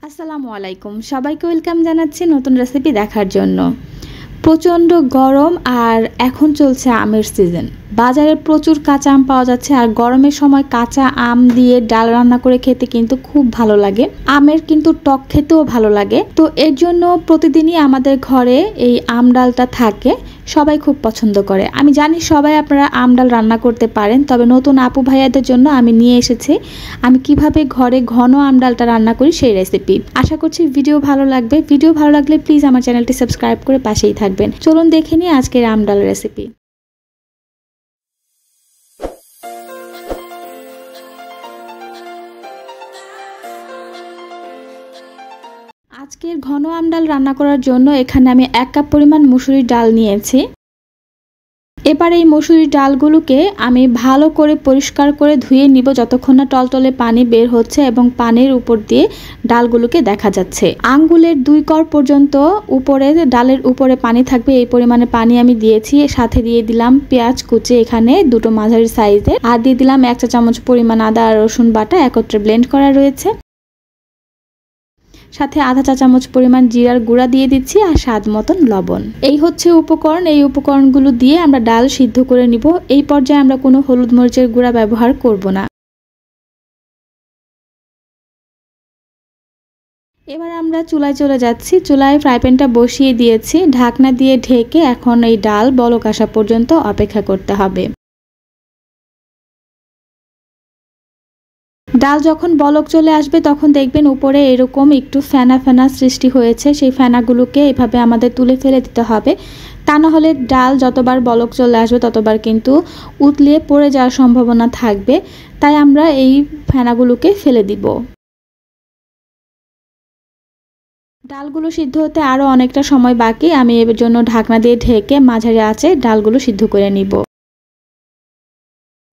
আসসালামু আলাইকুম, সবাইকে ওয়েলকাম জানাচ্ছি নতুন রেসিপি দেখার জন্য। প্রচণ্ড গরম আর এখন চলছে আমের সিজন। বাজারে প্রচুর কাঁচা আম পাওয়া যাচ্ছে আর গরমের সময় কাঁচা আম দিয়ে ডাল রান্না করে খেতে কিন্তু খুব ভালো লাগে। আমের কিন্তু টক খেতেও ভালো লাগে, তো এর জন্য প্রতিদিনই আমাদের ঘরে এই আম ডালটা থাকে। সবাই খুব পছন্দ করে। আমি জানি সবাই আপনারা আম ডাল রান্না করতে পারেন, তবে নতুন আপু ভাইয়াদের জন্য আমি নিয়ে এসেছি আমি কিভাবে ঘরে ঘন আম ডালটা রান্না করি সেই রেসিপি। আশা করছি ভিডিও ভালো লাগবে। ভিডিও ভালো লাগলে প্লিজ আমার চ্যানেলটি সাবস্ক্রাইব করে পাশেই থাকবেন। চলুন দেখে নিই আজকের আম ডাল রেসিপি। আজকের ঘন আম ডাল রান্না করার জন্য এখানে আমি 1 কাপ পরিমাণ মসুরির ডাল নিয়েছি। এবার এই মসুরির ডালগুলোকে আমি ভালো করে পরিষ্কার করে ধুয়ে নিব যতক্ষণ না টলটলে পানি বের হচ্ছে এবং পানির উপর দিয়ে ডালগুলোকে দেখা যাচ্ছে। আঙ্গুলের 2 কর পর্যন্ত উপরে ডালের উপরে পানি থাকবে এই পরিমাণে পানি আমি দিয়েছি। সাথে দিয়ে দিলাম পেঁয়াজ কুচি, এখানে দুটো মাঝারি সাইজের, আর দিয়ে দিলাম 1 চা চামচ পরিমাণ আদা আর রসুন বাটা একত্রে ব্লেন্ড করা রয়েছে। সাথে আধা চা চামচ পরিমাণ জিরার গুঁড়া দিয়ে দিচ্ছি আর স্বাদ মতন লবণ। এই হচ্ছে উপকরণ। এই উপকরণগুলো দিয়ে আমরা ডাল সিদ্ধ করে নিব। এই পর্যায়ে আমরা কোনো হলুদ মরিচের গুঁড়া ব্যবহার করব না। এবার আমরা চুলায় চলে যাচ্ছি। চুলায় ফ্রাই প্যানটা বসিয়ে দিয়েছি, ঢাকনা দিয়ে ঢেকে এখন এই ডাল বলক আসা পর্যন্ত অপেক্ষা করতে হবে। ডাল যখন বলক চলে আসবে তখন দেখবেন উপরে এরকম একটু ফেনা ফেনা সৃষ্টি হয়েছে। সেই ফেনাগুলোকে এভাবে আমাদের তুলে ফেলে দিতে হবে, তা না হলে ডাল যতবার বলক চলে আসবে ততবার কিন্তু উতলিয়ে পড়ে যাওয়ার সম্ভাবনা থাকবে। তাই আমরা এই ফেনাগুলোকে ফেলে দিব। ডালগুলো সিদ্ধ হতে আরও অনেকটা সময় বাকি। আমি এর জন্য ঢাকনা দিয়ে ঢেকে মাঝারি আঁচে ডালগুলো সিদ্ধ করে নিব।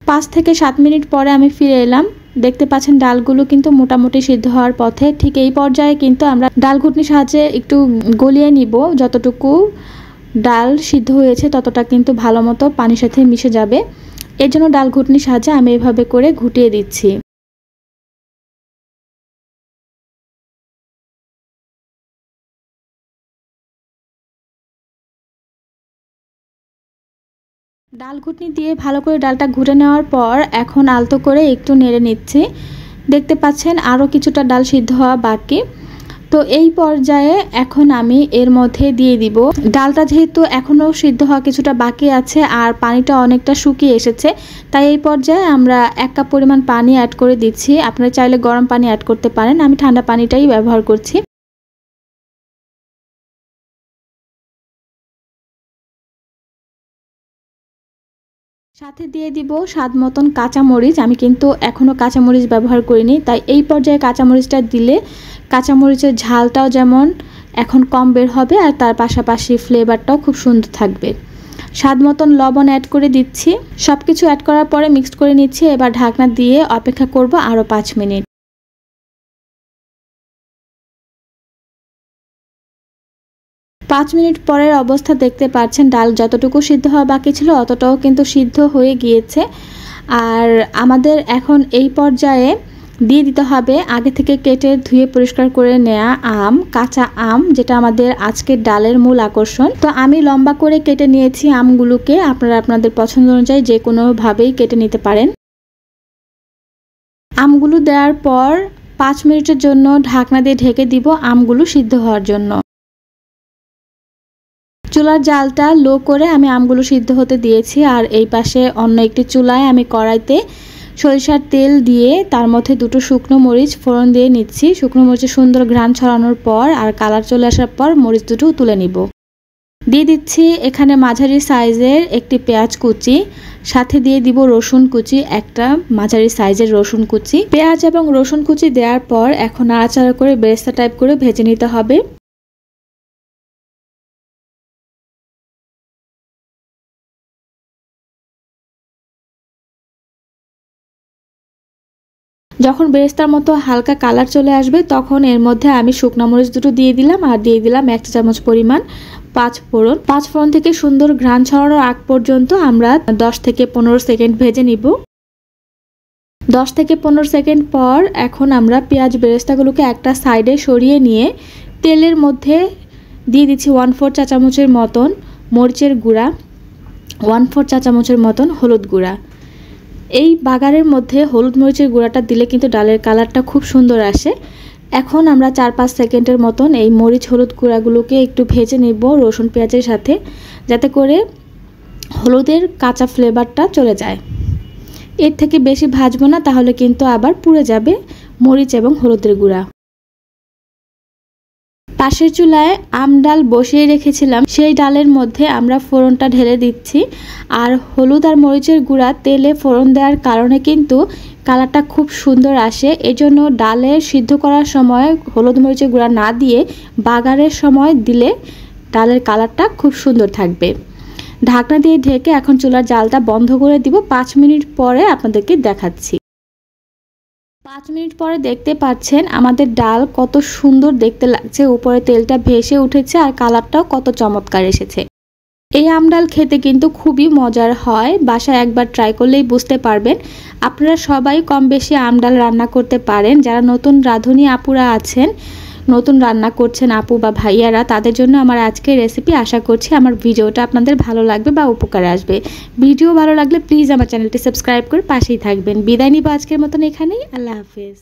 5 থেকে 7 মিনিট পরে আমি ফিরে এলাম। দেখতে পাচ্ছেন ডালগুলো কিন্তু মোটামুটি সিদ্ধ হওয়ার পথে। ঠিক এই পর্যায়ে কিন্তু আমরা ডাল ঘুটনির সাহায্যে একটু গলিয়ে নিব। যতটুকু ডাল সিদ্ধ হয়েছে ততটা কিন্তু ভালো মতো পানির সাথে মিশে যাবে। এর জন্য ডাল ঘুটনির সাহায্যে আমি এভাবে করে ঘুটিয়ে দিচ্ছি। ডাল ঘুটনি দিয়ে ভালো করে ডালটা ঘুটে নেওয়ার পর এখন আলতো করে একটু নেড়ে নিচ্ছি। দেখতে পাচ্ছেন আরও কিছুটা ডাল সিদ্ধ হওয়া বাকি। তো এই পর্যায়ে এখন আমি এর মধ্যে দিয়ে দিব ডালটা, যেহেতু এখনও সিদ্ধ হওয়া কিছুটা বাকি আছে আর পানিটা অনেকটা শুকিয়ে এসেছে, তাই এই পর্যায়ে আমরা 1 কাপ পরিমাণ পানি অ্যাড করে দিচ্ছি। আপনারা চাইলে গরম পানি অ্যাড করতে পারেন, আমি ঠান্ডা পানিটাই ব্যবহার করছি। সাথে দিয়ে দিব স্বাদ মতন কাঁচামরিচ। আমি কিন্তু এখনও কাঁচামরিচ ব্যবহার করিনি, তাই এই পর্যায়ে কাঁচামরিচটা দিলে কাঁচামরিচের ঝালটাও যেমন এখন কম বের হবে আর তার পাশাপাশি ফ্লেভারটাও খুব সুন্দর থাকবে। স্বাদ মতন লবণ অ্যাড করে দিচ্ছি। সব কিছু অ্যাড করার পরে মিক্সড করে নিচ্ছি। এবার ঢাকনা দিয়ে অপেক্ষা করব আরও 5 মিনিট। 5 মিনিট পরের অবস্থা দেখতে পাচ্ছেন ডাল যতটুকু সিদ্ধ হওয়া বাকি ছিল অতটাও কিন্তু সিদ্ধ হয়ে গিয়েছে। আর আমাদের এখন এই পর্যায়ে দিয়ে দিতে হবে আগে থেকে কেটে ধুয়ে পরিষ্কার করে নেওয়া আম, কাঁচা আম, যেটা আমাদের আজকের ডালের মূল আকর্ষণ। তো আমি লম্বা করে কেটে নিয়েছি আমগুলোকে। আপনারা আপনাদের পছন্দ অনুযায়ী যে কোনোভাবেই কেটে নিতে পারেন। আমগুলো দেওয়ার পর 5 মিনিটের জন্য ঢাকনা দিয়ে ঢেকে দিব আমগুলো সিদ্ধ হওয়ার জন্য। চুলার জালটা লো করে আমি আমগুলো সিদ্ধ হতে দিয়েছি। আর এই পাশে অন্য একটি চুলায় আমি কড়াইতে সরিষার তেল দিয়ে তার মধ্যে 2টো শুকনো মরিচ ফোড়ন দিয়ে নিচ্ছি। শুকনো মরিচের সুন্দর ঘ্রাণ ছড়ানোর পর আর কালার চলে আসার পর মরিচ দুটো তুলে নিব। দিয়ে দিচ্ছি এখানে মাঝারি সাইজের একটি পেঁয়াজ কুচি, সাথে দিয়ে দিব রসুন কুচি, একটা মাঝারি সাইজের রসুন কুচি। পেঁয়াজ এবং রসুন কুচি দেওয়ার পর এখন নাড়াচাড়া করে বেরেস্তা টাইপ করে ভেজে নিতে হবে। যখন বেরেস্তার মতো হালকা কালার চলে আসবে তখন এর মধ্যে আমি শুকনো মরিচ দুটো দিয়ে দিলাম আর দিয়ে দিলাম 1 চা চামচ পরিমাণ 5 ফোড়ন। 5 ফোড়ন থেকে সুন্দর ঘ্রাণ ছড়ানোর আগ পর্যন্ত আমরা 10 থেকে 15 সেকেন্ড ভেজে নিব। 10 থেকে 15 সেকেন্ড পর এখন আমরা পেঁয়াজ বেরেস্তাগুলোকে একটা সাইডে সরিয়ে নিয়ে তেলের মধ্যে দিয়ে দিচ্ছি 1/4 চা চামচের মতন মরিচের গুঁড়া, 1/4 চা চামচের মতন হলুদ গুঁড়া। এই বাগারের মধ্যে হলুদ মরিচের গুঁড়াটা দিলে কিন্তু ডালের কালারটা খুব সুন্দর আসে। এখন আমরা 4-5 সেকেন্ডের মতন এই মরিচ হলুদ গুঁড়াগুলোকে একটু ভেজে নেব রসুন পেঁয়াজের সাথে, যাতে করে হলুদের কাঁচা ফ্লেভারটা চলে যায়। এর থেকে বেশি ভাজবো না, তাহলে কিন্তু আবার পুড়ে যাবে মরিচ এবং হলুদের গুঁড়া। পাশের চুলায় ডাল বসিয়ে রেখেছিলাম, সেই ডালের মধ্যে আমরা ফোড়নটা ঢেলে দিচ্ছি। আর হলুদ আর মরিচের গুঁড়া তেলে ফোড়ন দেওয়ার কারণে কিন্তু কালারটা খুব সুন্দর আসে। এজন্য ডালে সিদ্ধ করার সময় হলুদ মরিচের গুঁড়া না দিয়ে বাগারের সময় দিলে ডালের কালারটা খুব সুন্দর থাকবে। ঢাকনা দিয়ে ঢেকে এখন চুলার জালটা বন্ধ করে দিব। 5 মিনিট পরে আপনাদেরকে দেখাচ্ছি। 5 মিনিট পরে দেখতে পাচ্ছেন আমাদের ডাল কত সুন্দর দেখতে লাগছে, উপরে তেলটা ভেসে উঠেছে আর কালারটাও কত চমৎকার এসেছে। এই ডাল খেতে কিন্তু খুবই মজার হয়, বাসায় একবার ট্রাই করলেই বুঝতে পারবেন। আপনারা সবাই কম বেশি ডাল রান্না করতে পারেন। যারা নতুন রাঁধুনি আপুরা আছেন, নতুন রান্না করছেন আপু বা ভাইয়ারা, তাদের জন্য আমার আজকের রেসিপি। আশা করছি আমার ভিডিওটা আপনাদের ভালো লাগবে বা উপকারে আসবে। ভিডিও ভালো লাগলে প্লিজ আমার চ্যানেলটি সাবস্ক্রাইব করে পাশেই থাকবেন। বিদায় নিব আজকের মতন এখানেই। আল্লাহ হাফেজ।